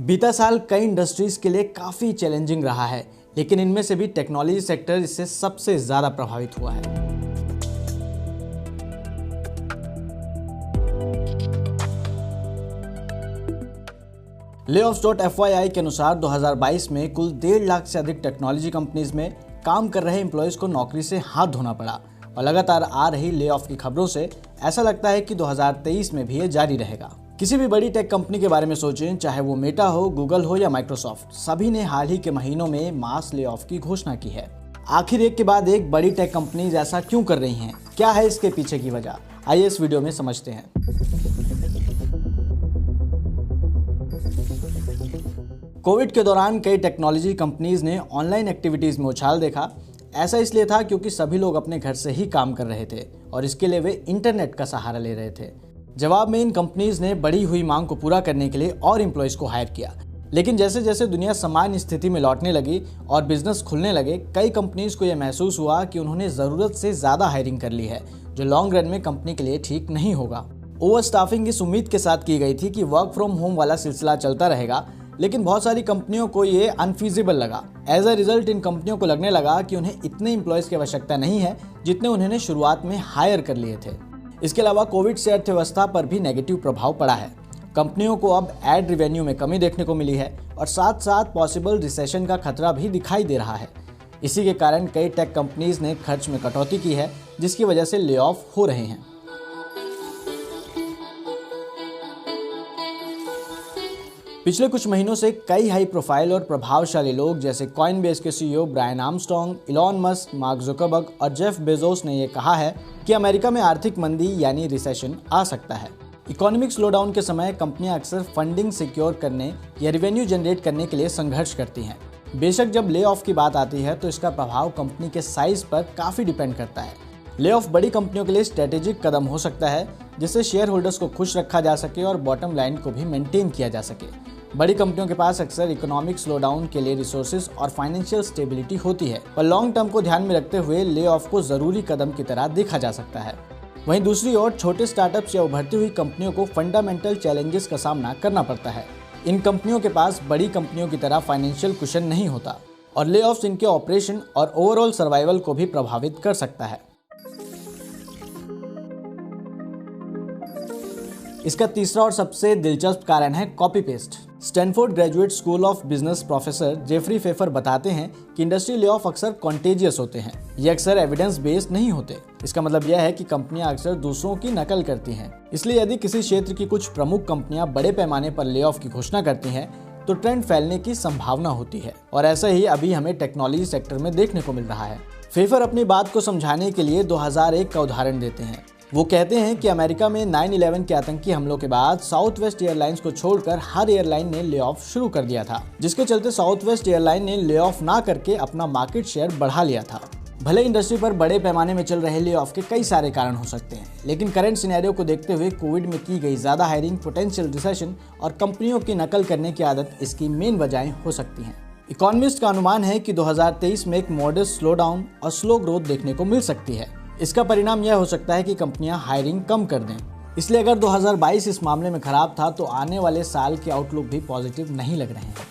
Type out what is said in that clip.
बीता साल कई इंडस्ट्रीज के लिए काफ़ी चैलेंजिंग रहा है, लेकिन इनमें से भी टेक्नोलॉजी सेक्टर इससे सबसे ज़्यादा प्रभावित हुआ है। Layoffs.fyi के अनुसार 2022 में कुल 1.5 लाख से अधिक टेक्नोलॉजी कंपनीज में काम कर रहे एम्प्लॉयज़ को नौकरी से हाथ धोना पड़ा और लगातार आ रही ले ऑफ की खबरों से ऐसा लगता है कि 2023 में भी ये जारी रहेगा। किसी भी बड़ी टेक कंपनी के बारे में सोचें, चाहे वो मेटा हो, गूगल हो या माइक्रोसॉफ्ट, सभी ने हाल ही के महीनों में मास ले ऑफ की घोषणा की है। आखिर एक के बाद एक बड़ी टेक कंपनीज ऐसा क्यों कर रही हैं? क्या है इसके पीछे की वजह? आइए इस वीडियो में समझते हैं। कोविड के दौरान कई टेक्नोलॉजी कंपनीज ने ऑनलाइन एक्टिविटीज में उछाल देखा। ऐसा इसलिए था क्योंकि सभी लोग अपने घर से ही काम कर रहे थे और इसके लिए वे इंटरनेट का सहारा ले रहे थे। जवाब में इन कंपनीज ने बढ़ी हुई मांग को पूरा करने के लिए और एम्प्लॉयज को हायर किया। लेकिन जैसे जैसे दुनिया सामान्य स्थिति में लौटने लगी और बिजनेस खुलने लगे, कई कंपनीज को यह महसूस हुआ कि उन्होंने ज़रूरत से ज़्यादा हायरिंग कर ली है, जो लॉन्ग रन में कंपनी के लिए ठीक नहीं होगा। ओवर स्टाफिंग इस उम्मीद के साथ की गई थी कि वर्क फ्रॉम होम वाला सिलसिला चलता रहेगा, लेकिन बहुत सारी कंपनियों को ये अनफीजिबल लगा। एज अ रिजल्ट इन कंपनियों को लगने लगा कि उन्हें इतने एम्प्लॉयज़ की आवश्यकता नहीं है जितने उन्होंने शुरुआत में हायर कर लिए थे। इसके अलावा कोविड से अर्थव्यवस्था पर भी नेगेटिव प्रभाव पड़ा है। कंपनियों को अब एड रेवेन्यू में कमी देखने को मिली है और साथ साथ पॉसिबल रिसेशन का खतरा भी दिखाई दे रहा है। इसी के कारण कई टेक कंपनीज ने खर्च में कटौती की है, जिसकी वजह से ले ऑफ हो रहे हैं। पिछले कुछ महीनों से कई हाई प्रोफाइल और प्रभावशाली लोग जैसे कॉइनबेस के CEO Brian Armstrong, Elon Musk, Mark Zuckerberg और जेफ बेजोस ने यह कहा है कि अमेरिका में आर्थिक मंदी यानी रिसेशन आ सकता है। इकोनॉमिक स्लोडाउन के समय कंपनियां अक्सर फंडिंग सिक्योर करने या रेवेन्यू जनरेट करने के लिए संघर्ष करती हैं। बेशक जब ले ऑफ की बात आती है तो इसका प्रभाव कंपनी के साइज पर काफ़ी डिपेंड करता है। ले ऑफ बड़ी कंपनियों के लिए स्ट्रेटेजिक कदम हो सकता है, जिससे शेयर होल्डर्स को खुश रखा जा सके और बॉटम लाइन को भी मेंटेन किया जा सके। बड़ी कंपनियों के पास अक्सर इकोनॉमिक स्लोडाउन के लिए रिसोर्सेज और फाइनेंशियल स्टेबिलिटी होती है, पर लॉन्ग टर्म को ध्यान में रखते हुए ले ऑफ को जरूरी कदम की तरह देखा जा सकता है। वहीं दूसरी ओर छोटे स्टार्टअप्स या उभरती हुई कंपनियों को फंडामेंटल चैलेंजेस का सामना करना पड़ता है। इन कंपनियों के पास बड़ी कंपनियों की तरह फाइनेंशियल कुशन नहीं होता और ले ऑफ्स इनके ऑपरेशन और ओवरऑल सर्वाइवल को भी प्रभावित कर सकता है। इसका तीसरा और सबसे दिलचस्प कारण है copy paste. Stanford graduate school of business professor Jeffrey Pfeffer बताते हैं कि इंडस्ट्री ले ऑफ अक्सर कॉन्टेजियस होते हैं। ये अक्सर एविडेंस बेस्ड नहीं होते। इसका मतलब यह है कि कंपनियां अक्सर दूसरों की नकल करती हैं। इसलिए यदि किसी क्षेत्र की कुछ प्रमुख कंपनियां बड़े पैमाने पर ले ऑफ की घोषणा करती हैं तो ट्रेंड फैलने की संभावना होती है और ऐसा ही अभी हमें टेक्नोलॉजी सेक्टर में देखने को मिल रहा है। फेफर अपनी बात को समझाने के लिए 2001 का उदाहरण देते हैं। वो कहते हैं कि अमेरिका में 9/11 के आतंकी हमलों के बाद साउथ वेस्ट एयरलाइंस को छोड़कर हर एयरलाइन ने ले ऑफ शुरू कर दिया था, जिसके चलते साउथ वेस्ट एयरलाइन ने ले ऑफ ना करके अपना मार्केट शेयर बढ़ा लिया था। भले इंडस्ट्री पर बड़े पैमाने में चल रहे ले ऑफ के कई सारे कारण हो सकते हैं, लेकिन करंट सिनेरियो को देखते हुए कोविड में की गई ज्यादा हायरिंग, पोटेंशियल रिसेशन और कंपनियों की नकल करने की आदत इसकी मेन वजहें हो सकती हैं। इकोनॉमिस्ट का अनुमान है कि 2023 में एक मॉडेस्ट स्लो डाउन और स्लो ग्रोथ देखने को मिल सकती है। इसका परिणाम यह हो सकता है कि कंपनियां हायरिंग कम कर दें। इसलिए अगर 2022 इस मामले में खराब था तो आने वाले साल के आउटलुक भी पॉजिटिव नहीं लग रहे हैं।